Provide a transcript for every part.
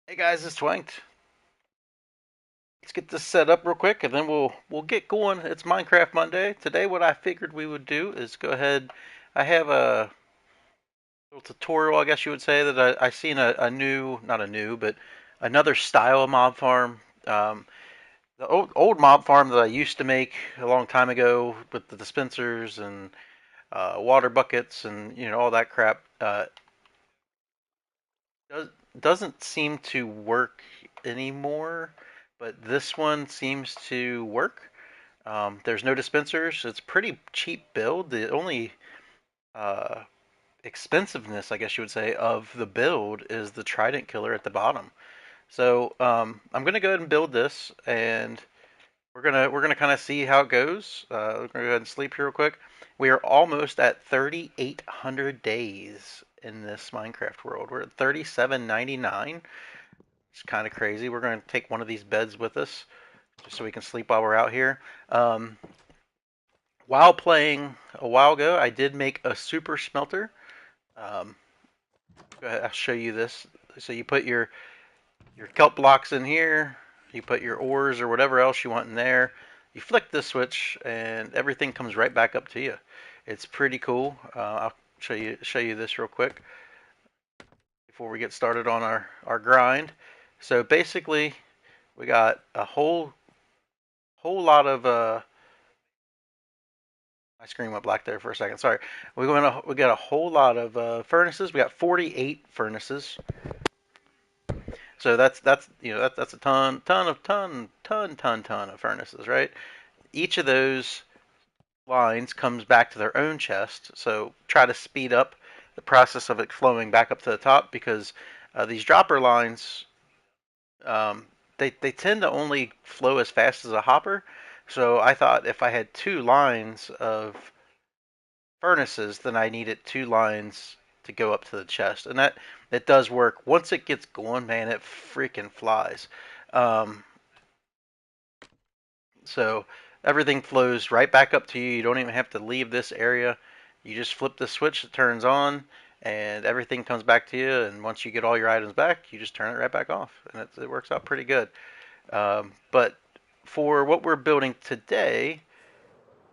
Hey guys, it's Twanked. Let's get this set up real quick, and then we'll get going. It's Minecraft Monday. Today, what I figured we would do is go ahead. I have a little tutorial, I guess you would say, that I seen a new, not a new, but another style of mob farm. The old mob farm that I used to make a long time ago with the dispensers and water buckets and all that crap does, doesn't seem to work anymore. But this one seems to work. There's no dispensers. It's a pretty cheap build. The only uh, expensiveness, I guess you would say, of the build is the Trident Killer at the bottom. So I'm gonna go ahead and build this, and we're gonna kind of see how it goes. We're gonna go ahead and sleep here real quick. We are almost at 3,800 days in this Minecraft world. We're at 3,799. It's kind of crazy. We're gonna take one of these beds with us just so we can sleep while we're out here. Um, while playing a while ago, I did make a super smelter. Um, Go ahead, I'll show you this. So you put your kelp blocks in here. You put your ores or whatever else you want in there. You flick this switch, and everything comes right back up to you. It's pretty cool. I'll show you this real quick before we get started on our grind. So basically, we got a whole lot of my screen went black there for a second. Sorry. We got a whole lot of furnaces. We got 48 furnaces. So that's that's a ton of furnaces, right? Each of those lines comes back to their own chest. So try to speed up the process of it flowing back up to the top because these dropper lines they tend to only flow as fast as a hopper. So I thought if I had two lines of furnaces, then I needed two lines to go up to the chest, and that does work. Once it gets going, man, it freaking flies. Um, so everything flows right back up to you. You don't even have to leave this area. You just flip the switch, it turns on, and everything comes back to you. And once you get all your items back, you just turn it right back off, and it works out pretty good. But for what we're building today,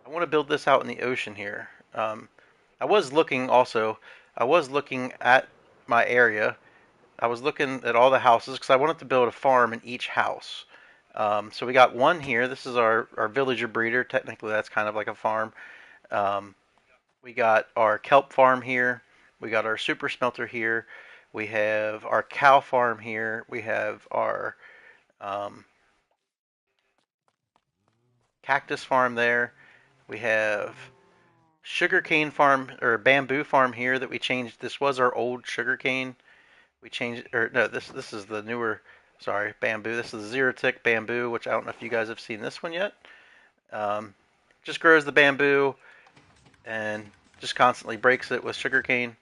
I want to build this out in the ocean here. I was looking also. I was looking at my area. I was looking at all the houses because I wanted to build a farm in each house. So we got one here. This is our villager breeder. Technically, that's kind of like a farm. Um, we got our kelp farm here. We got our super smelter here. We have our cow farm here. We have our um, cactus farm there. We have sugarcane farm or bamboo farm here that we changed. This was our old sugarcane. We changed, or no, this is the newer. Sorry, bamboo. This is Xeritic bamboo, which I don't know if you guys have seen this one yet. Um, just grows the bamboo and just constantly breaks it with sugarcane,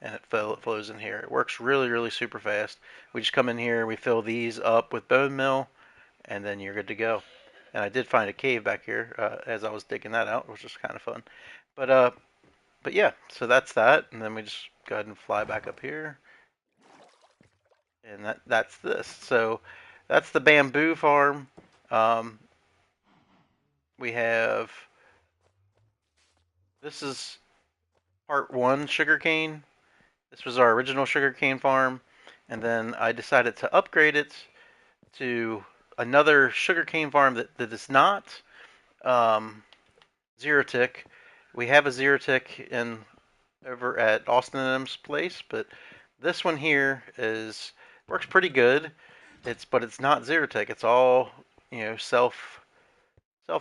and it flows in here. It works really super fast. We just come in here, we fill these up with bone meal, and then you're good to go. And I did find a cave back here as I was digging that out, which was kind of fun. But uh, but yeah, so that's that, and then we just go ahead and fly back up here, and that's this. So that's the bamboo farm. Um, we have this is part one sugarcane. This was our original sugarcane farm, and then I decided to upgrade it to another sugarcane farm that is not um, Xeritic. We have a Xeritic in over at Austin and M's place, but this one here is works pretty good. But it's not Xeritic. It's all self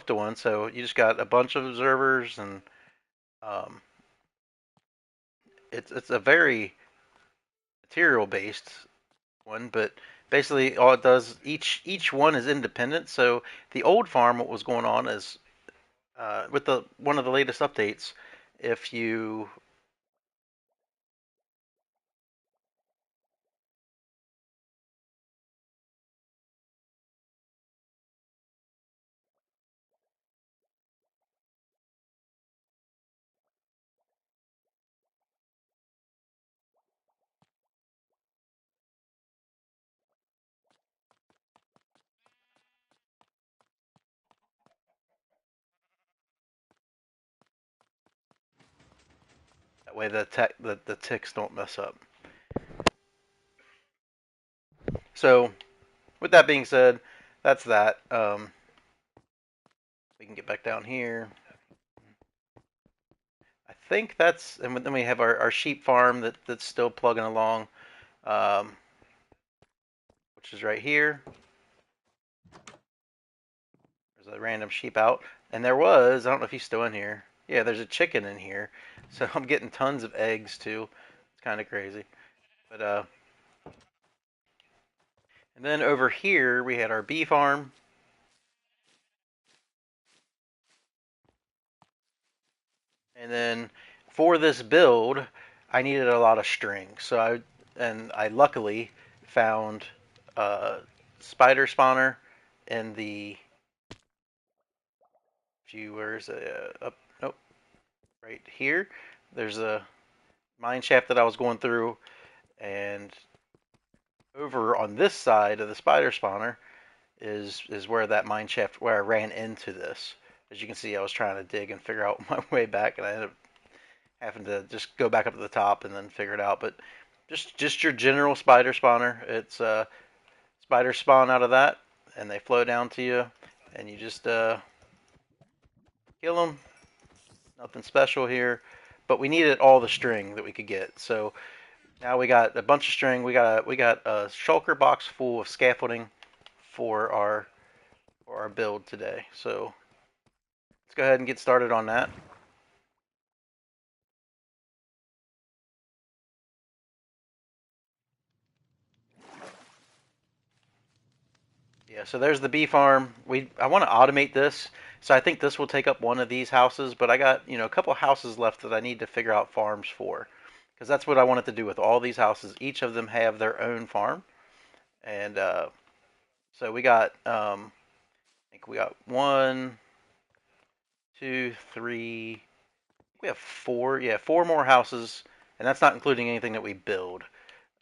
doing. So you just got a bunch of observers, and um, it's a very material based one, but basically all it does each one is independent. So the old farm, what was going on is with the one of the latest updates, if you way the ticks don't mess up. So with that being said, that's that. We can get back down here. I think that's, and then we have our sheep farm that's still plugging along, um, which is right here. There's a random sheep out, and I don't know if he's still in here. Yeah, there's a chicken in here, so I'm getting tons of eggs too. It's kind of crazy, but and then over here we had our bee farm, and then for this build, I needed a lot of string, I luckily found a spider spawner in the where's up, nope, right here. There's a mine shaft that I was going through, and over on this side of the spider spawner is where that mine shaft where I ran into this. As you can see, I was trying to dig and figure out my way back, and I ended up having to just go back up to the top and then figure it out. But just your general spider spawner. It's spiders spawn out of that, and they flow down to you, and you just kill them. Nothing special here, but we needed all the string that we could get. So now we got a bunch of string. We got a shulker box full of scaffolding for our build today. So let's go ahead and get started on that. Yeah, so there's the bee farm. I want to automate this, so I think this will take up one of these houses. But I got a couple houses left that I need to figure out farms for, because that's what I wanted to do with all these houses. Each of them have their own farm, and so we got I think we got one, two, three. We have four. Yeah, four more houses, and that's not including anything that we build.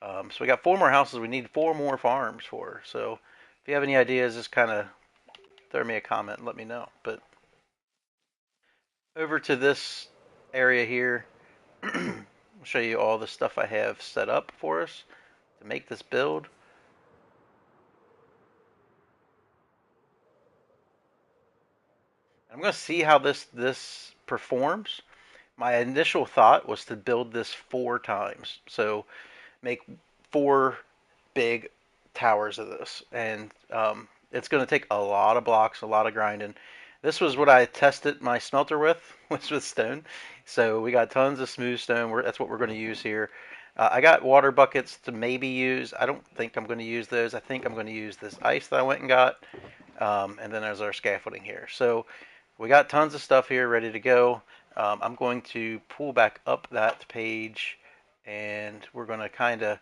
So we got four more houses. We need four more farms for. So if you have any ideas, just kind of throw me a comment and let me know. But over to this area here, I'll show you all the stuff I have set up for us to make this build. I'm going to see how this performs. My initial thought was to build this 4 times. So make 4 big towers of this, and it's going to take a lot of blocks, a lot of grinding. This was what I tested my smelter with, which was stone. So we got tons of smooth stone. That's what we're going to use here. I got water buckets to maybe use. I don't think I'm going to use those. I think I'm going to use this ice that I went and got, and then there's our scaffolding here. So we got tons of stuff here ready to go. I'm going to pull back up that page, and we're going to kind of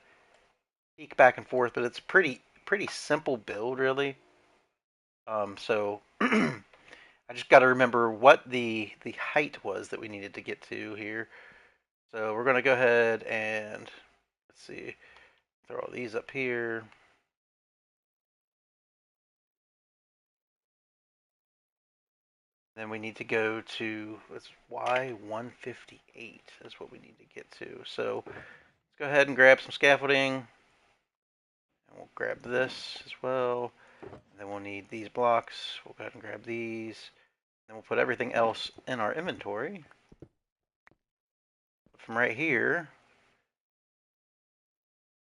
peek back and forth, but it's pretty simple build really. So I just got to remember what the height was that we needed to get to here. So we're going to go ahead and let's see, throw all these up here. Then we need to go to let's Y158 is what we need to get to. So let's go ahead and grab some scaffolding, and we'll grab this as well. And then we'll need these blocks. We'll go ahead and grab these. Then we'll put everything else in our inventory. From right here,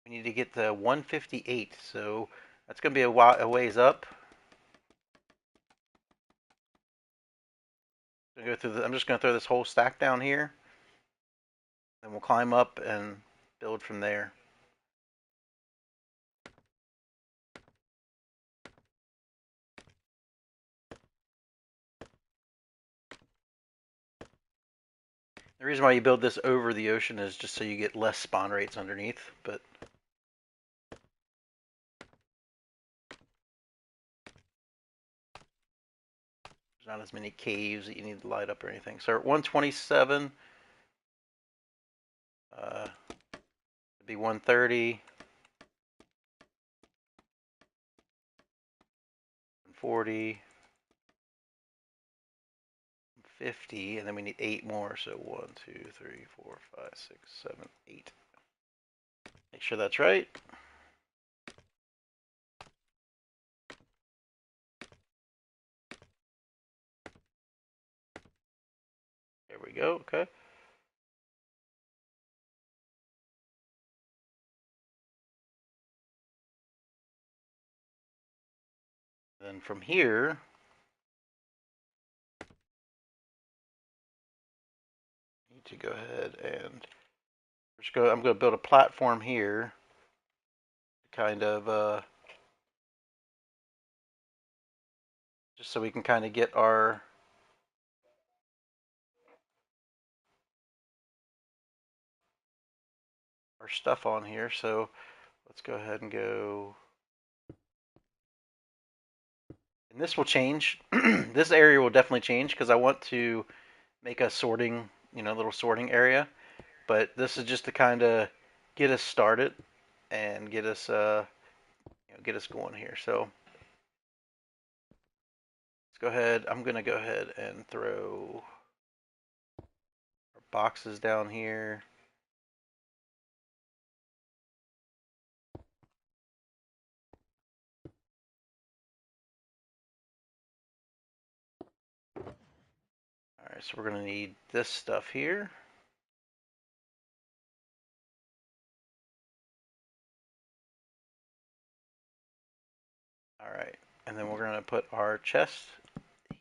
we need to get to 158. So that's going to be a ways up. I'm just going to throw this whole stack down here. Then we'll climb up and build from there. The reason why you build this over the ocean is just so you get less spawn rates underneath, but there's not as many caves that you need to light up or anything. So at 127, it'd be 130, 140, 50, and then we need 8 more. So 1, 2, 3, 4, 5, 6, 7, 8. Make sure that's right. There we go. Okay. Then from here, need to go ahead and just go. I'm going to build a platform here, kind of just so we can kind of get our stuff on here. So let's go ahead and go. And this will change. This area will definitely change because I want to make a sorting, little sorting area. But this is just to kind of get us started and get us going here. So let's go ahead. I'm gonna go ahead and throw our boxes down here. All right, so we're gonna need this stuff here. All right, and then we're gonna put our chest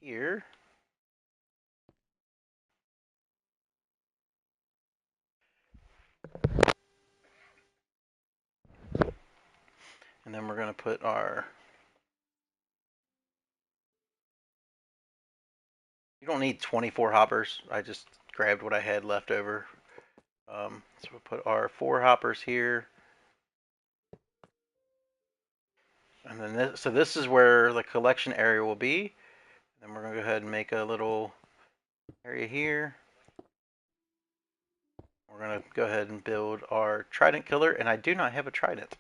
here. And then we're gonna put our. You don't need 24 hoppers. I just grabbed what I had left over. So we'll put our 4 hoppers here. And then this is where the collection area will be. Then we're gonna go ahead and make a little area here. We're gonna go ahead and build our trident killer, and I do not have a trident.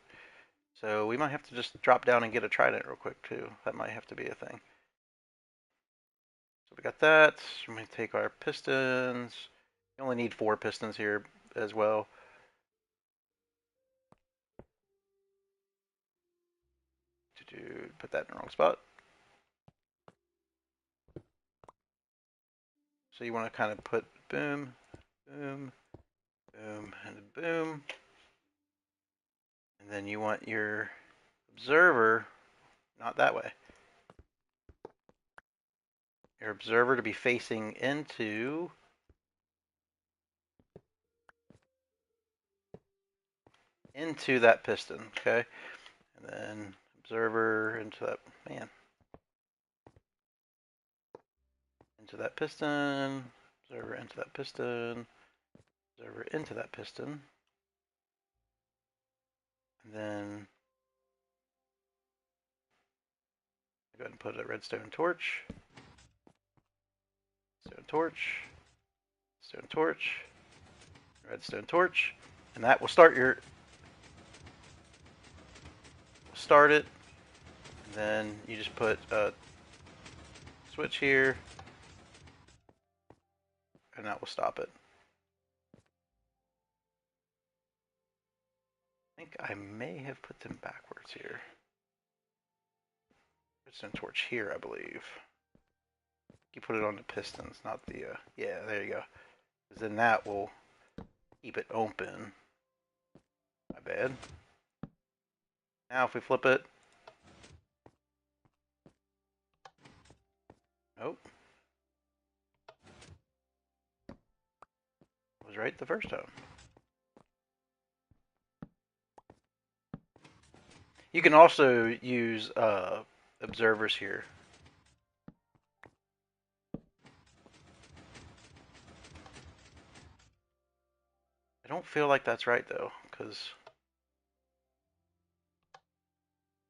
So we might have to just drop down and get a trident real quick too. That might have to be a thing. So we got that. I'm gonna take our pistons. You only need 4 pistons here as well. Put that in the wrong spot. So you want to kind of put boom, boom, boom, and boom. And then you want your observer, not that way. Your observer to be facing into that piston, okay? And then observer into that, into that piston, observer into that piston, observer into that piston. And then go ahead and put a redstone torch, stone torch, stone torch, redstone torch, and that will start it. And then you just put a switch here, and that will stop it. I think I may have put them backwards here. Redstone torch here, I believe. You put it on the pistons, not the, yeah, there you go. Because then that will keep it open. My bad. Now if we flip it. Nope. I was right the first time. You can also use observers here. I don't feel like that's right though, because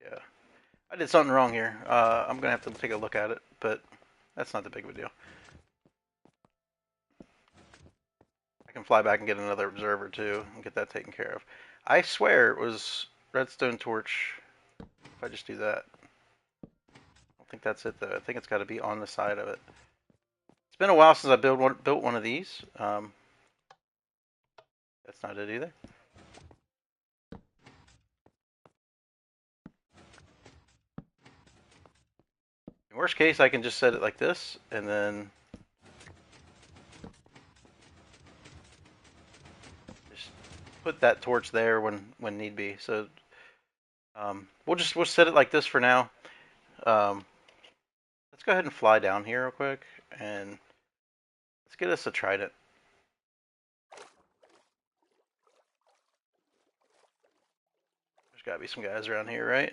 yeah, I did something wrong here. I'm gonna have to take a look at it, but that's not the big of a deal. I can fly back and get another observer too and get that taken care of. I swear it was redstone torch. If I just do that, I don't think that's it though. I think it's got to be on the side of it. It's been a while since I built one of these. That's not it either. In worst case, I can just set it like this, and then just put that torch there when need be. So we'll set it like this for now. Um, let's go ahead and fly down here real quick, and let's get us a trident. There's got to be some guys around here, right?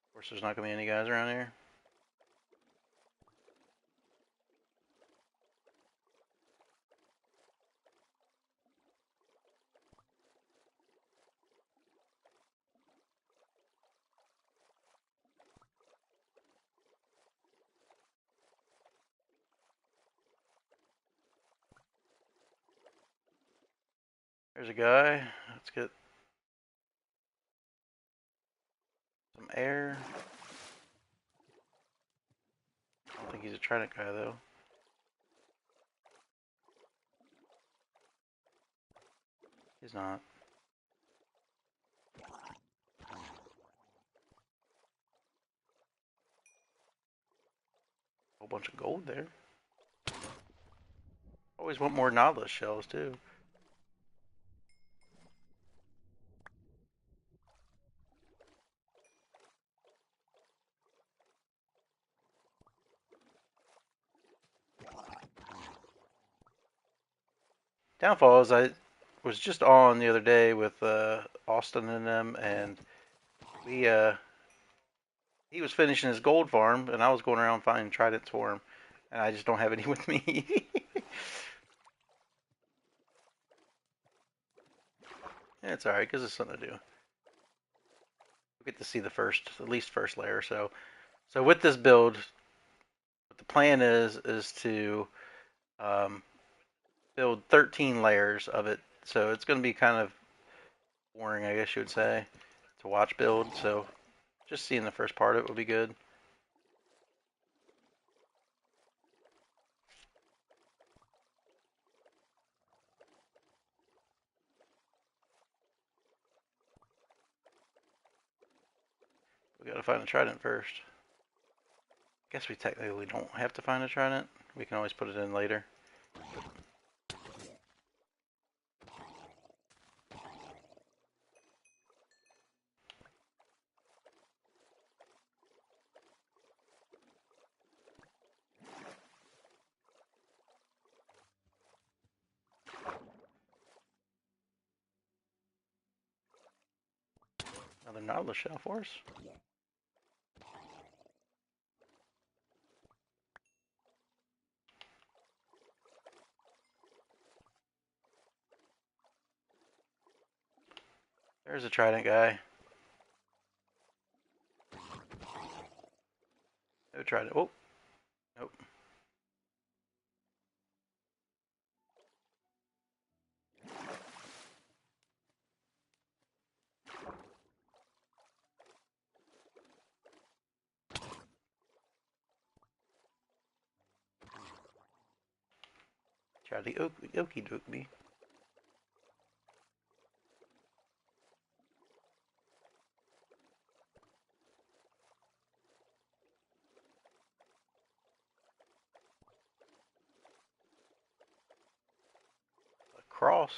Of course, there's not going to be any guys around here. There's a guy. Let's get some air. I don't think he's a trident guy, though. He's not. A whole bunch of gold there. Always want more Nautilus shells, too. Downfall is I was just on the other day with Austin and them, and we he was finishing his gold farm, and I was going around finding tridents for him, and I just don't have any with me. Yeah, it's alright, because it's something to do. We get to see the at least first layer. So with this build, what the plan is to um, build 13 layers of it. So it's going to be kind of boring, I guess you would say, to watch build. So just seeing the first part of it will be good. We got to find a trident first. Guess we technically don't have to find a trident. We can always put it in later. Another Nautilus shell for us. There's a trident guy. No trident. Oh, nope. Tried to okey doke me. A cross.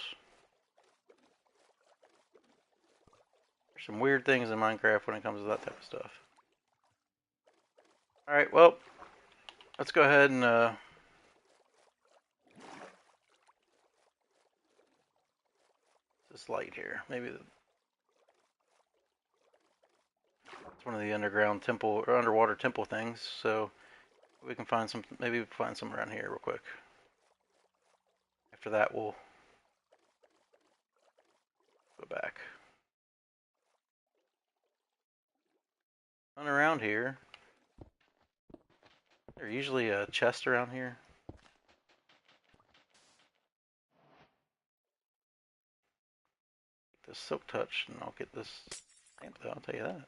There's some weird things in Minecraft when it comes to that type of stuff. Alright, well, let's go ahead and this light here. Maybe it's one of the underground temple or underwater temple things. So we can find some. Maybe we can find some around here real quick. After that, we'll go back. And around here, there's usually a chest around here. this Silk Touch, and I'll get this lamp, though, I'll tell you that.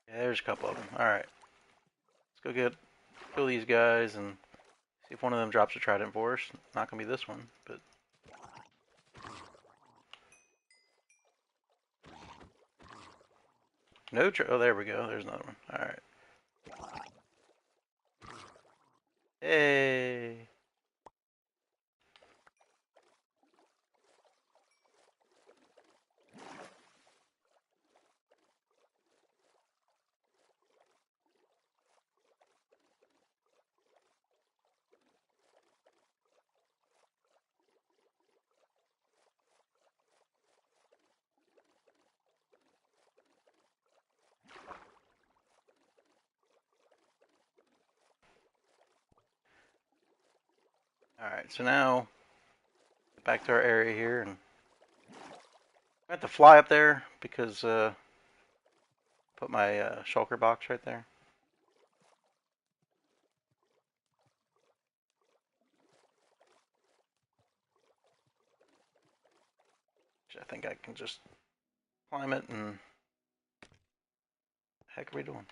Yeah, there's a couple of them. Alright. Let's go kill these guys and see if one of them drops a trident for us. Not gonna be this one, but no. Oh, there we go. There's another one. All right. Hey. All right. So now back to our area here, and I have to fly up there because put my shulker box right there. Which I think I can just climb it, and the heck are we doing?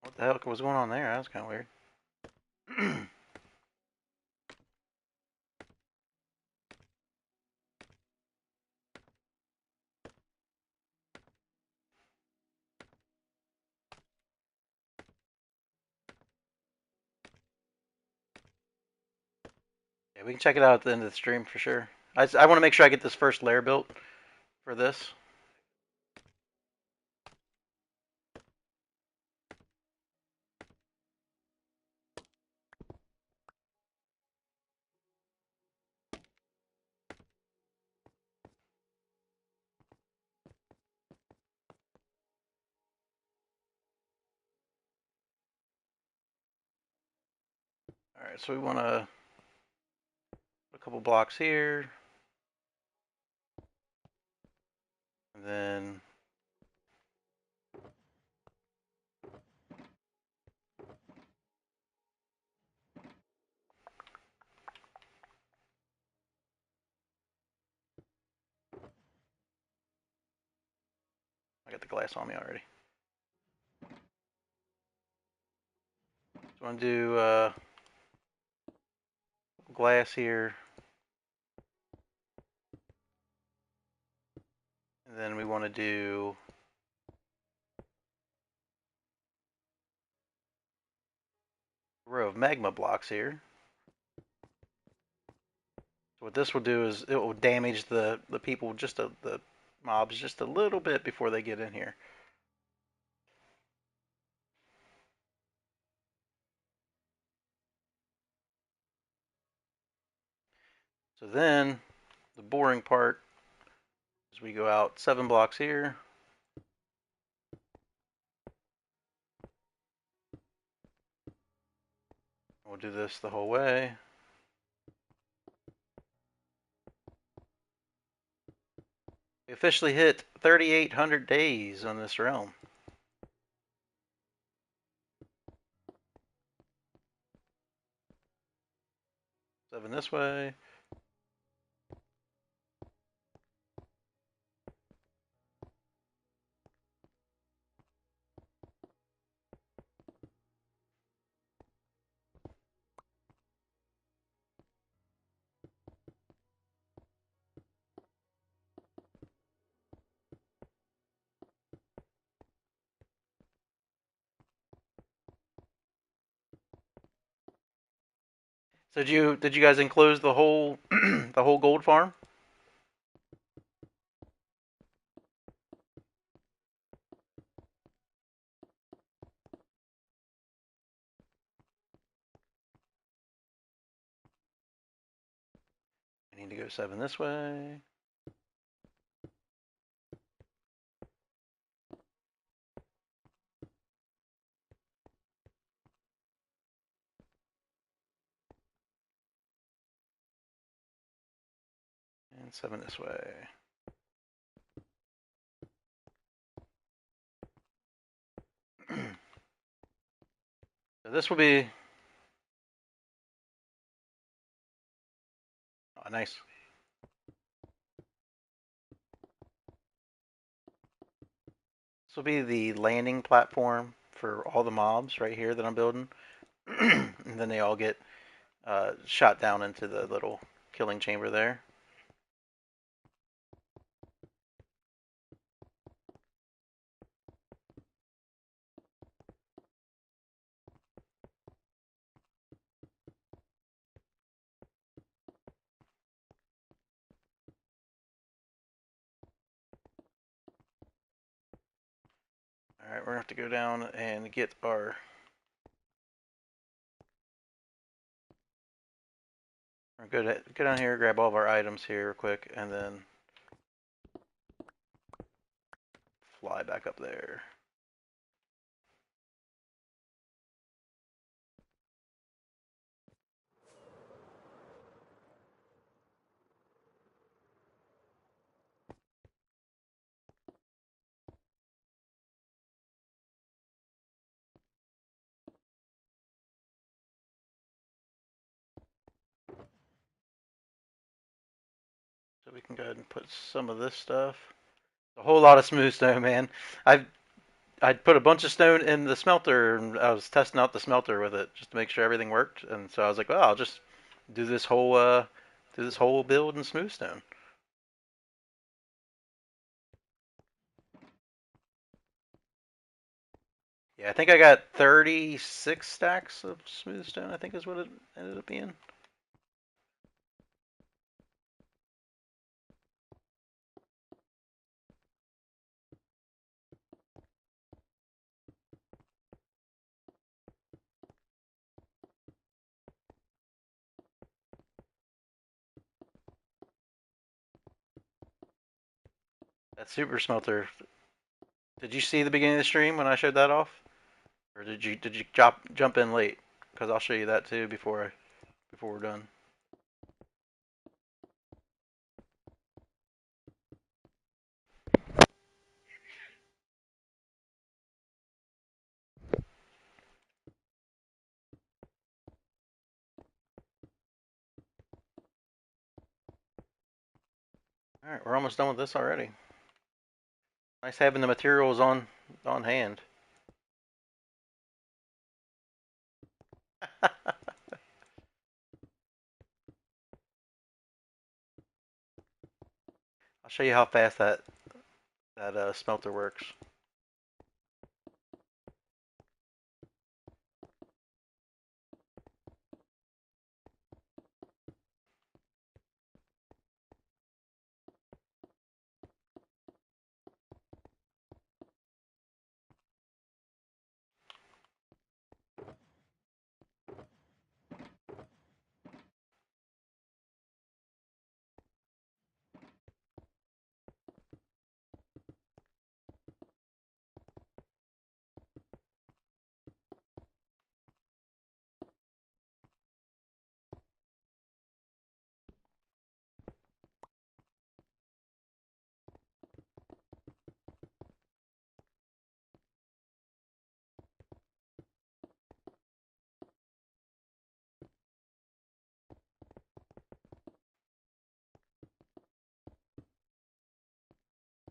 What the heck was going on there? That was kind of weird. Yeah, we can check it out at the end of the stream for sure. I want to make sure I get this first lair built for this. All right, so we want to a couple blocks here, and then I got the glass on me already. So I want to do glass here, and then we want to do a row of magma blocks here. So what this will do is it will damage the people, the mobs, just a little bit before they get in here. So then the boring part is we go out 7 blocks here. We'll do this the whole way. We officially hit 3,800 days on this realm. 7 this way. So did you guys enclose the whole the whole gold farm? I need to go 7 this way. And 7 this way. So this will be nice. This will be the landing platform for all the mobs right here that I'm building, and then they all get shot down into the little killing chamber there. All right, we're gonna have to go down and get our. Go down here, grab all of our items here real quick, and then fly back up there. So we can go ahead and put some of this stuff. A whole lot of smooth stone, man. I'd put a bunch of stone in the smelter, and I was testing out the smelter with it just to make sure everything worked. And so I was like, well, I'll just do this whole build in smooth stone. Yeah, I think I got 36 stacks of smooth stone. I think is what it ended up being. That super smelter. Did you see the beginning of the stream when I showed that off, or did you jump in late? Because I'll show you that too before we're done. All right, we're almost done with this already. Nice having the materials on hand. I'll show you how fast that smelter works.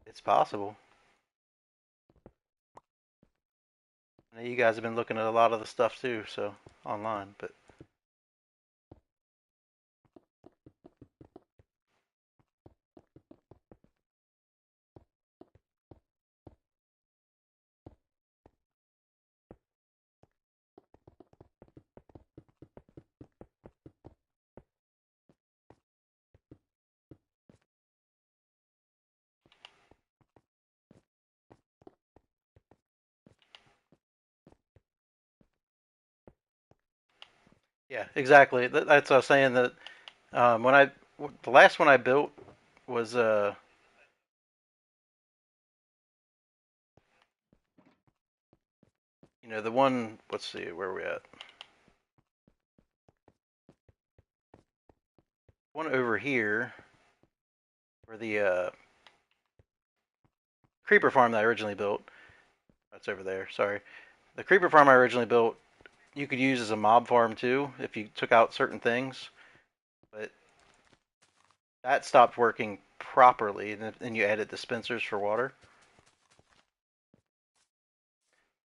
It's possible. I know you guys have been looking at a lot of the stuff too, so online, but yeah, exactly. That's what I was saying. That when the last one I built was the one. Let's see, where are we at? One over here, where the creeper farm that I originally built. That's over there. Sorry, the creeper farm I originally built. you could use as a mob farm too if you took out certain things, but that stopped working properly, and then you added dispensers for water.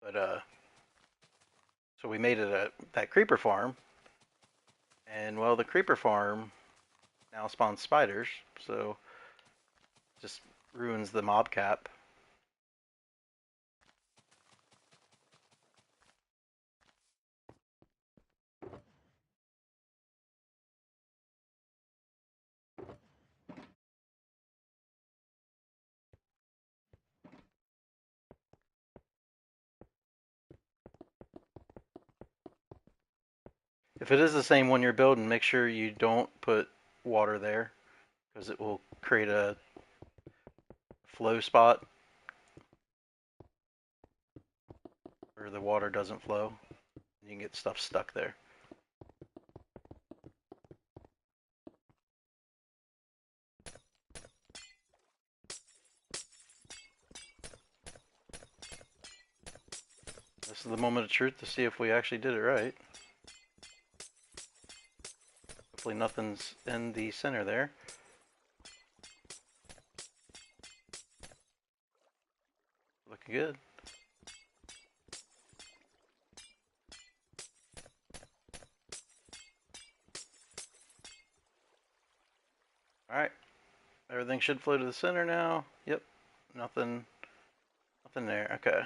But so we made it that creeper farm, and well, the creeper farm now spawns spiders, so just ruins the mob cap. If it is the same one you're building, make sure you don't put water there because it will create a flow spot where the water doesn't flow. You can get stuff stuck there. This is the moment of truth to see if we actually did it right. Hopefully nothing's in the center there. Looking good. Alright. Everything should flow to the center now. Yep. Nothing there. Okay.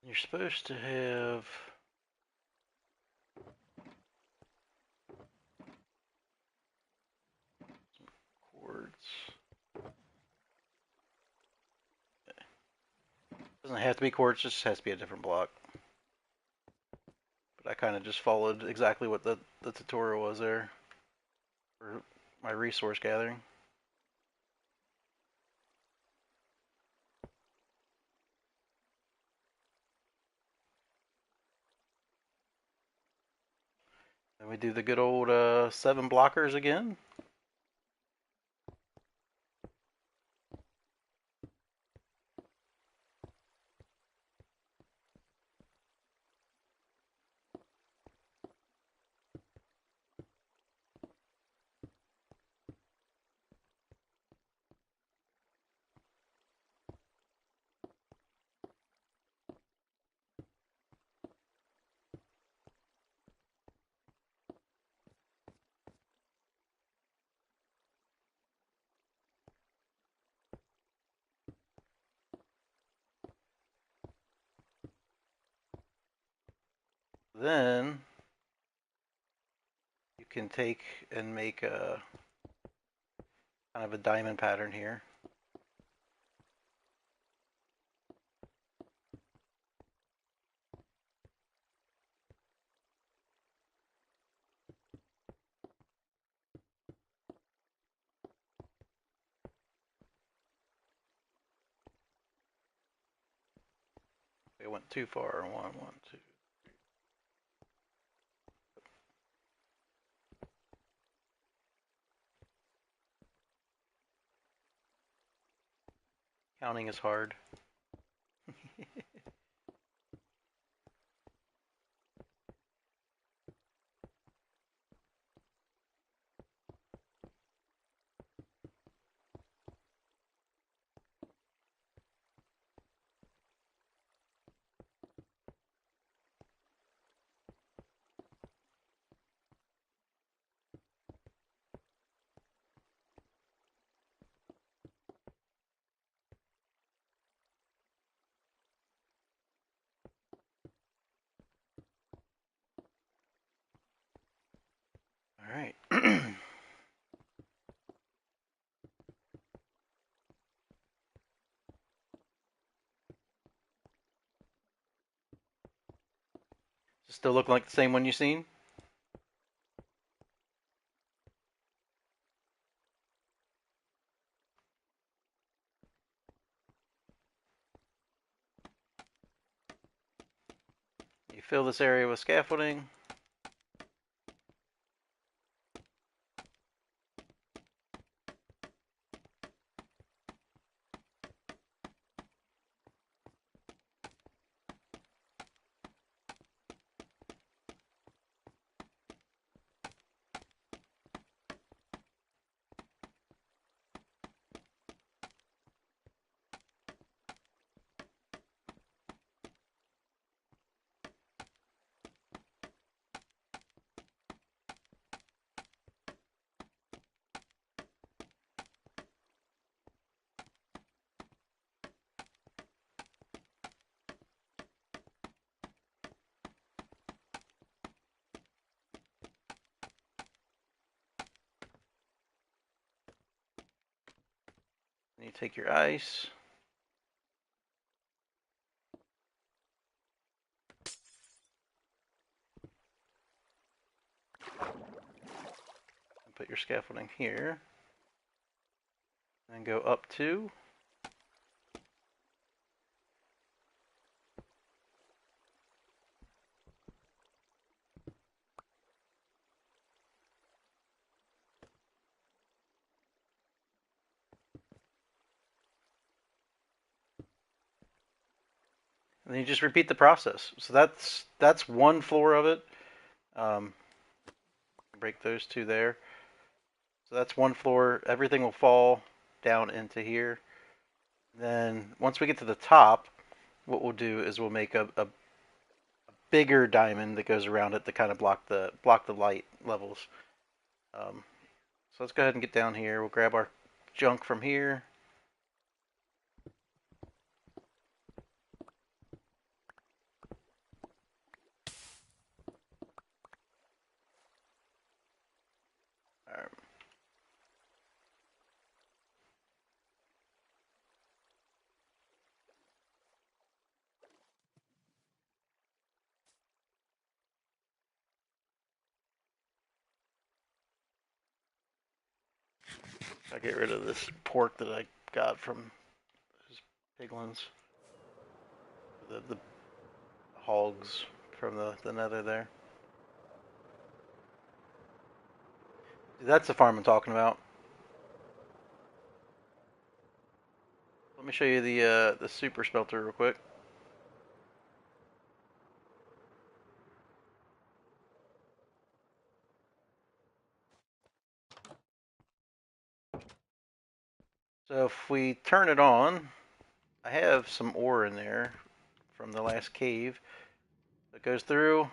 You're supposed to have quartz. Doesn't have to be quartz, just has to be a different block. But I kind of just followed exactly what the tutorial was there for my resource gathering. Then we do the good old 7 blockers again. Then you can take and make a kind of a diamond pattern here. We went too far. 1, 1, 2. Counting is hard. Still look like the same one you've seen? You fill this area with scaffolding. And you take your ice. Put your scaffolding here. And go up 2. And then you just repeat the process. So that's one floor of it. Um, break those 2 there. So that's one floor. Everything will fall down into here. Then once we get to the top, what we'll do is we'll make a bigger diamond that goes around it to kind of block the light levels. So let's go ahead and get down here. We'll grab our junk from here. All right. I'll get rid of this pork that I got from those piglins. The hogs from the nether there. That's the farm I'm talking about. Let me show you the super smelter real quick. So if we turn it on, I have some ore in there from the last cave. It goes through.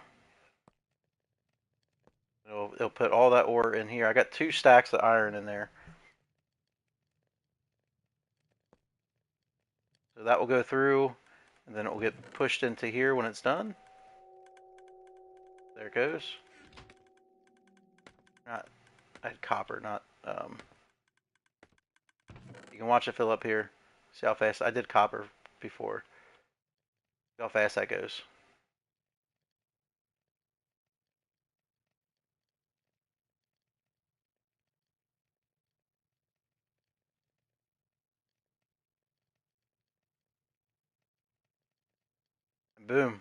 It'll put all that ore in here. I got 2 stacks of iron in there. So that will go through, and then it will get pushed into here when it's done. There it goes. Not, I had copper, not. You can watch it fill up here. See how fast I did copper before. See how fast that goes. Boom.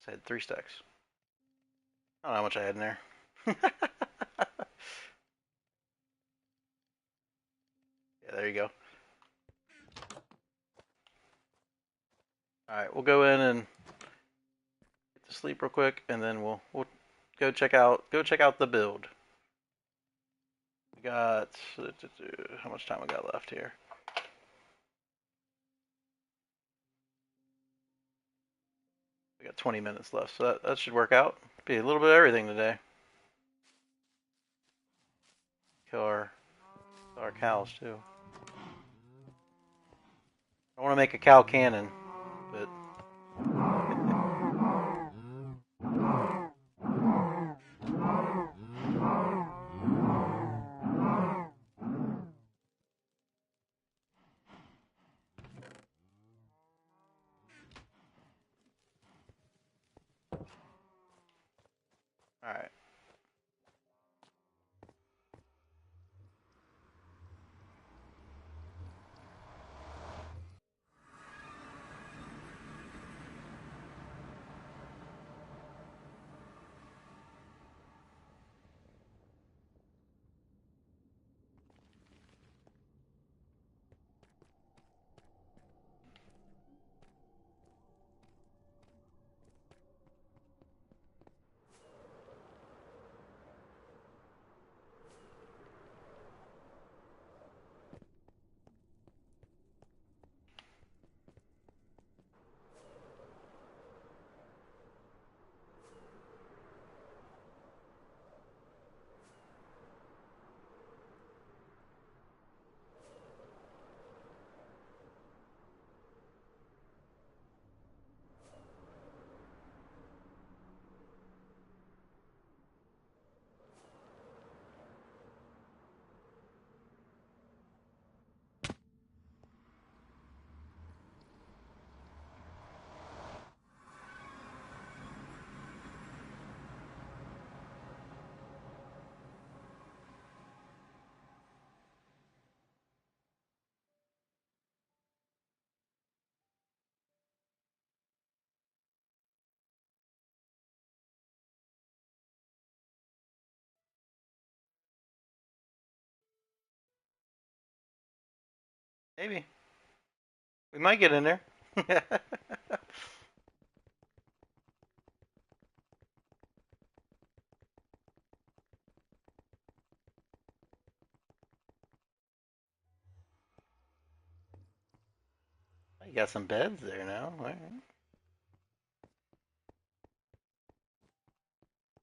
So I had 3 stacks. I don't know how much I had in there. Yeah, there you go. All right, we'll go in and get to sleep real quick, and then we'll go check out the build. We got how much time we got left here? We got 20 minutes left, so that should work out. Be a little bit of everything today. Kill our cows too. I want to make a cow cannon, but All right. Maybe we might get in there. You got some beds there now. All right.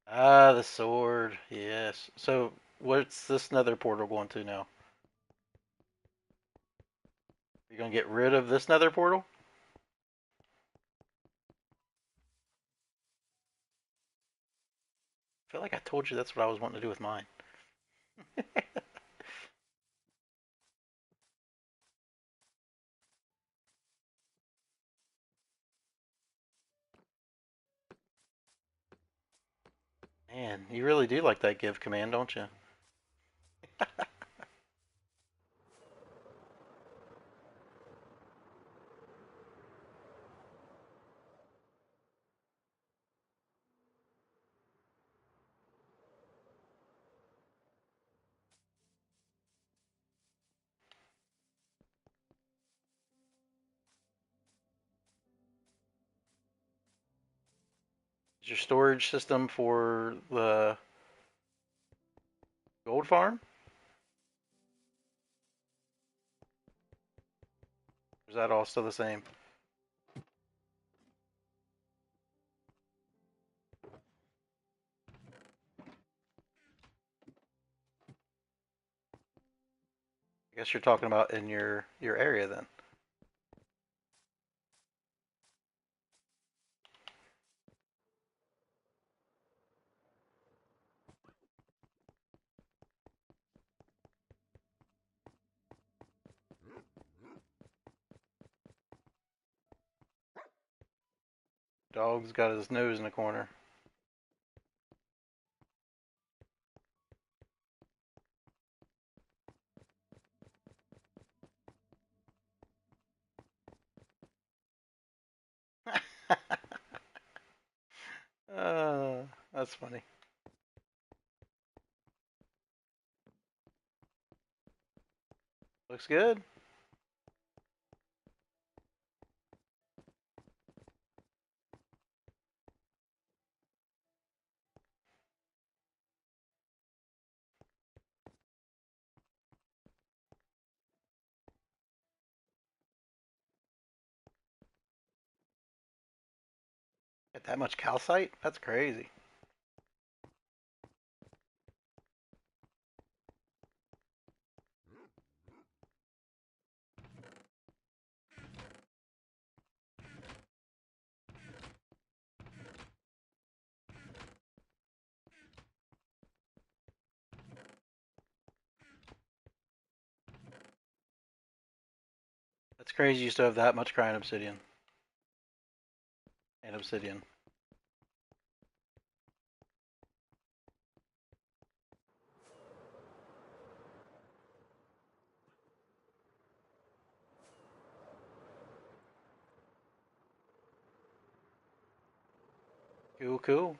Ah, the sword. Yes. So, what's this nether portal going to now? You're gonna get rid of this nether portal? I feel like I told you that's what I was wanting to do with mine. Man, you really do like that give command, don't you? Is your storage system for the gold farm? Or is that all still the same? I guess you're talking about in your area then. Dog's got his nose in the corner. uh, that's funny. Looks good. Got that much calcite? That's crazy. That's crazy you still have that much crying obsidian. And obsidian. Cool, cool.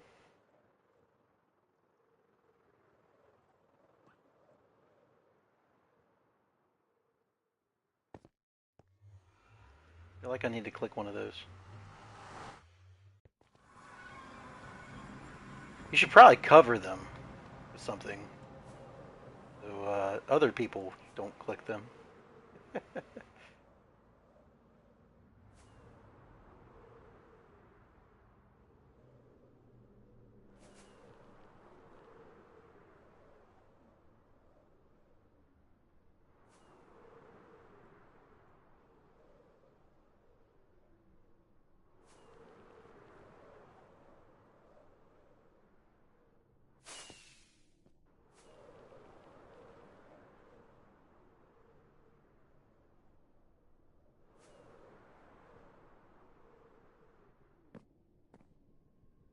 I feel like I need to click one of those. You should probably cover them with something so other people don't click them.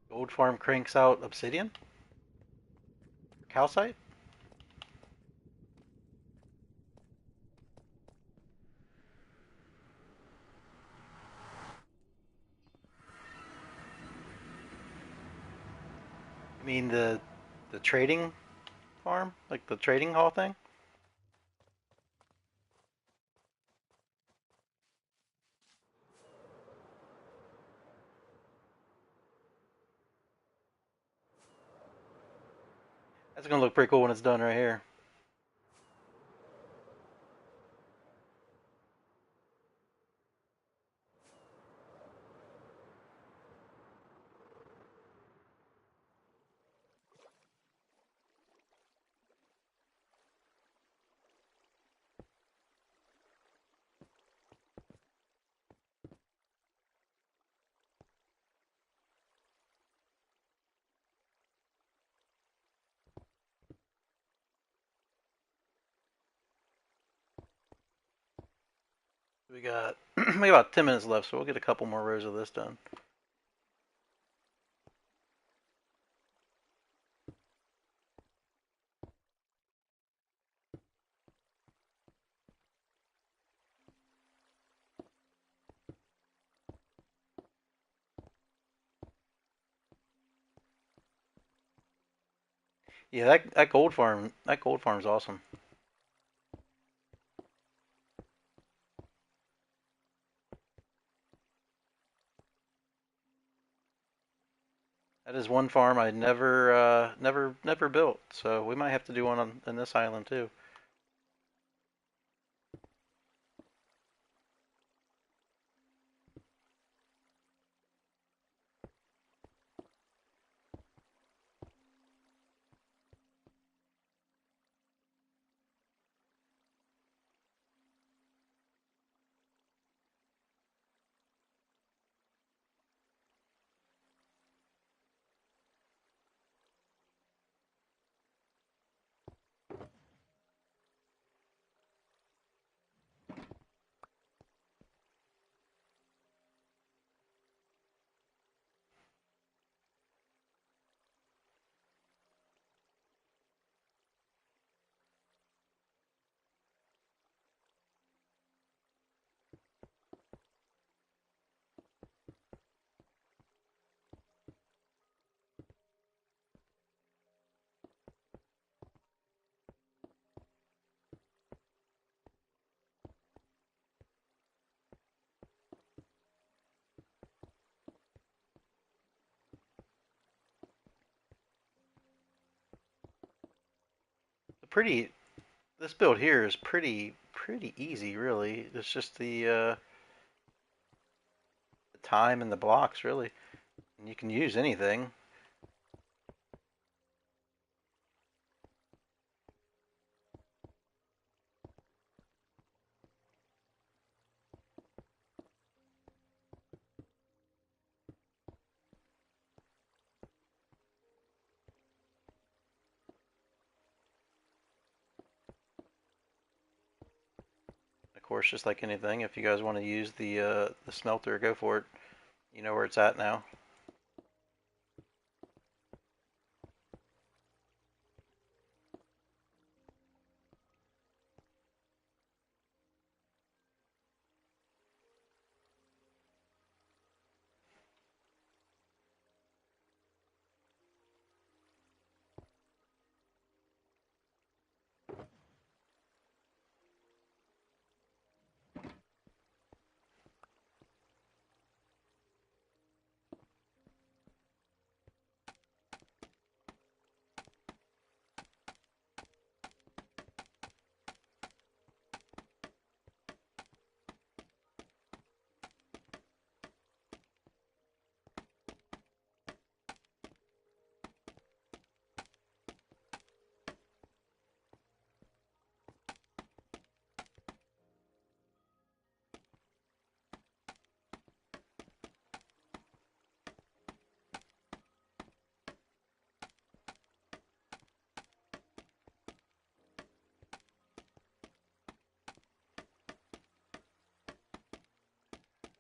Gold farm cranks out obsidian? Calcite? You mean the trading farm? Like the trading hall thing? That's gonna look pretty cool when it's done right here. We got we got about 10 minutes left, so we'll get a couple more rows of this done. Yeah, that gold farm's awesome. That is one farm I never built, so we might have to do one on this island too. The pretty This build here is pretty easy, really. It's just the time and the blocks, really. And you can use anything. Of course, just like anything, if you guys want to use the smelter, go for it. You know where it's at now.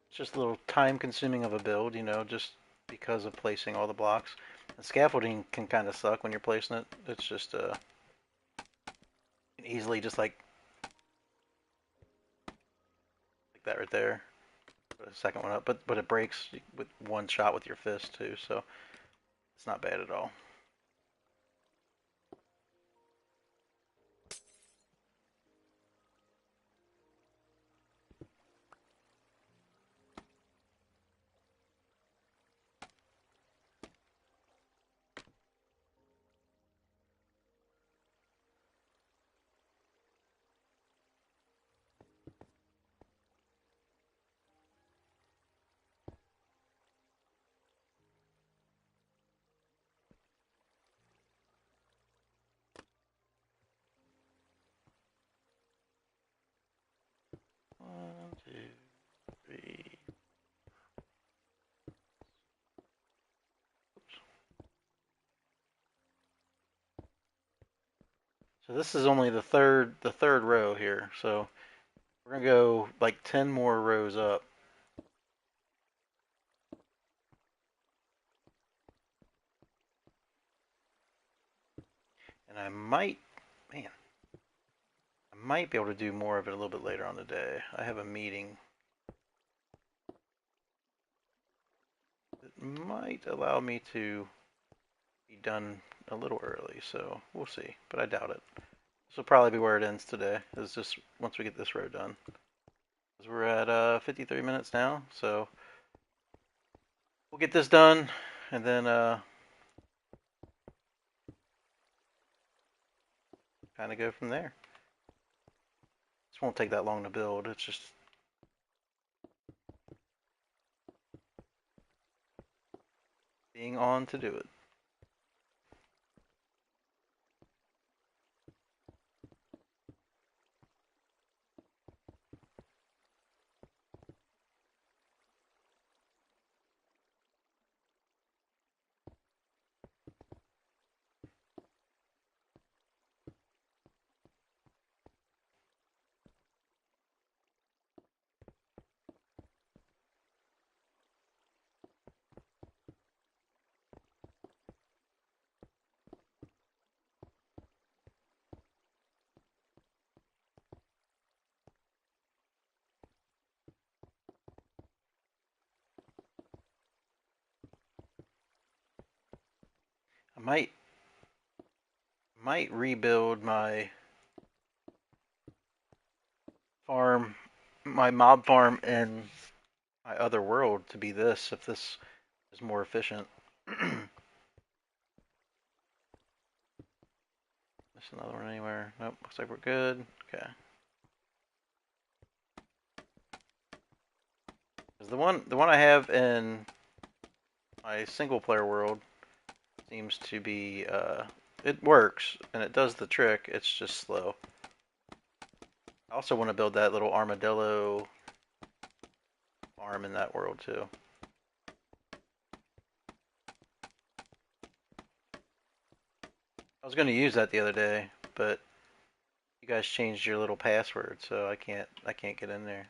It's just a little time consuming of a build, just because of placing all the blocks. And scaffolding can kind of suck when you're placing it. It's just easily just like that right there. Put a second one up, but it breaks with one shot with your fist too, so it's not bad at all. One, two, three. So this is only the third row here. So we're gonna go like 10 more rows up. And man, I might be able to do more of it a little bit later on the day. I have a meeting that might allow me to be done a little early, so we'll see, but I doubt it. This will probably be where it ends today, is just once we get this row done. Because we're at 53 minutes now, so we'll get this done, and then kind of go from there. This won't take that long to build, it's just being on to do it. I might rebuild my farm, my mob farm in my other world to be this, if this is more efficient. Miss another one anywhere? Nope, looks like we're good. Okay. The one I have in my single player world seems to be it works and it does the trick. It's just slow. I also want to build that little armadillo farm in that world too. I was going to use that the other day, but you guys changed your little password, so I can't get in there.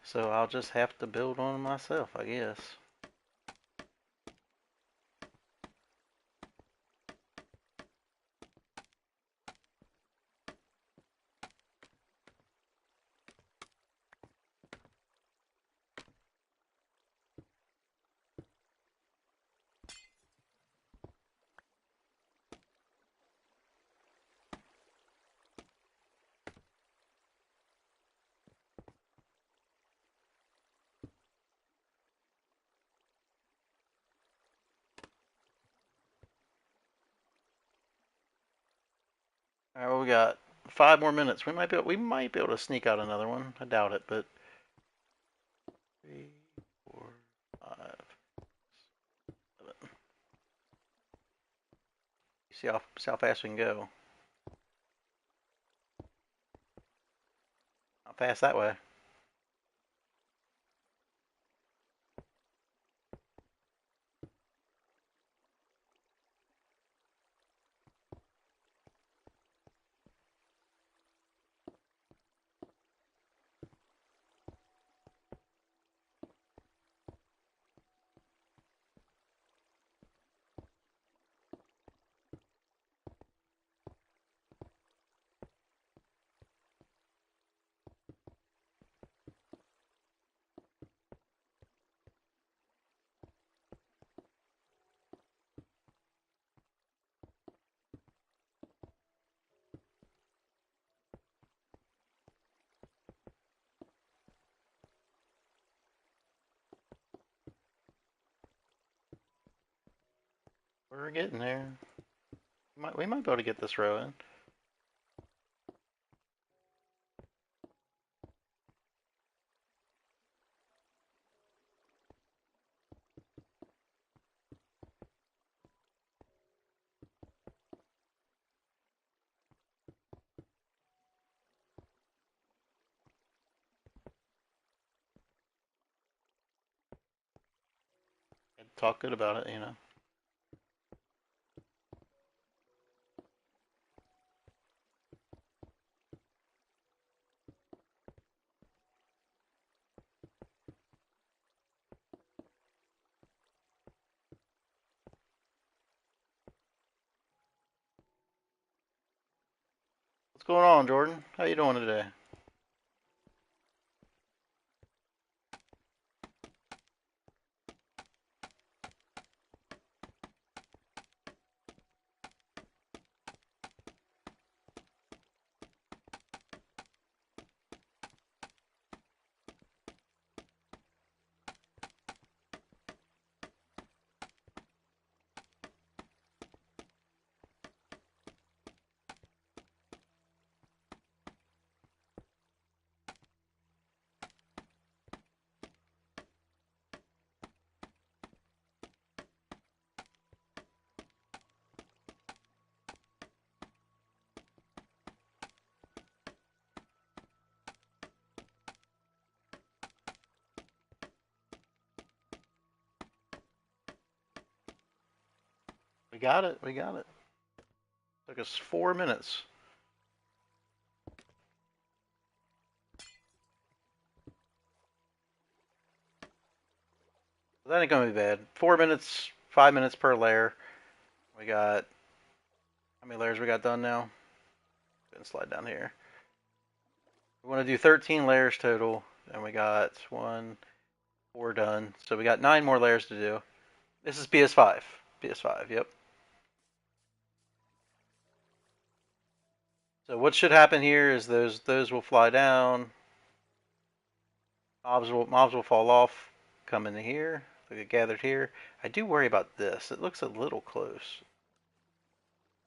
So I'll just have to build on myself, I guess. All right, well, we got 5 more minutes. We might be able to sneak out another one. I doubt it, but 3, 4, 5, 7. See how fast we can go. Not fast that way. We're getting there. We might be able to get this row in. Talk good about it, you know. What's going on, Jordan? How you doing today? We got it. We got it. Took us 4 minutes. That ain't gonna be bad. 4 minutes, 5 minutes per layer. We got how many layers we got done now? Go ahead and slide down here. We want to do 13 layers total, and we got 4 done. So we got 9 more layers to do. This is PS5. PS5. Yep. So what should happen here is those will fly down. Mobs will fall off. Come into here. They get gathered here. I do worry about this. It looks a little close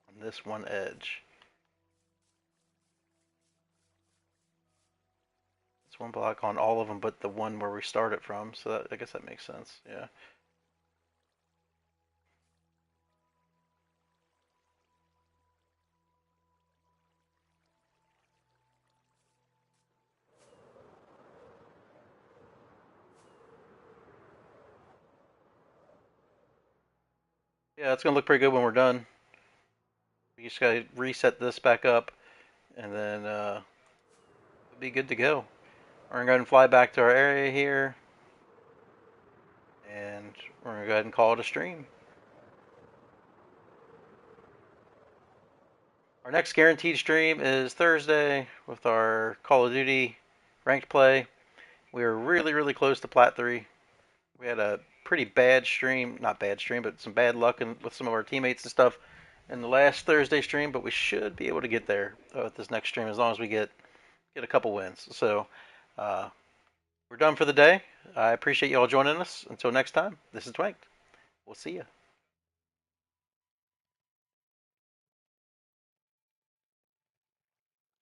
on this one edge. It's one block on all of them, but the one where we started from. So I guess that makes sense. Yeah. Yeah, it's gonna look pretty good when we're done. We just gotta reset this back up, and then we'll be good to go. We're gonna go ahead and fly back to our area here, and we're gonna go ahead and call it a stream. Our next guaranteed stream is Thursday with our Call of Duty ranked play. We were really, really close to Plat 3. We had a pretty bad stream, not bad stream, but some bad luck with some of our teammates and stuff in the last Thursday stream, but we should be able to get there with this next stream as long as we get a couple wins. So uh, we're done for the day. I appreciate you all joining us. Until next time, this is Dwank. We'll see you.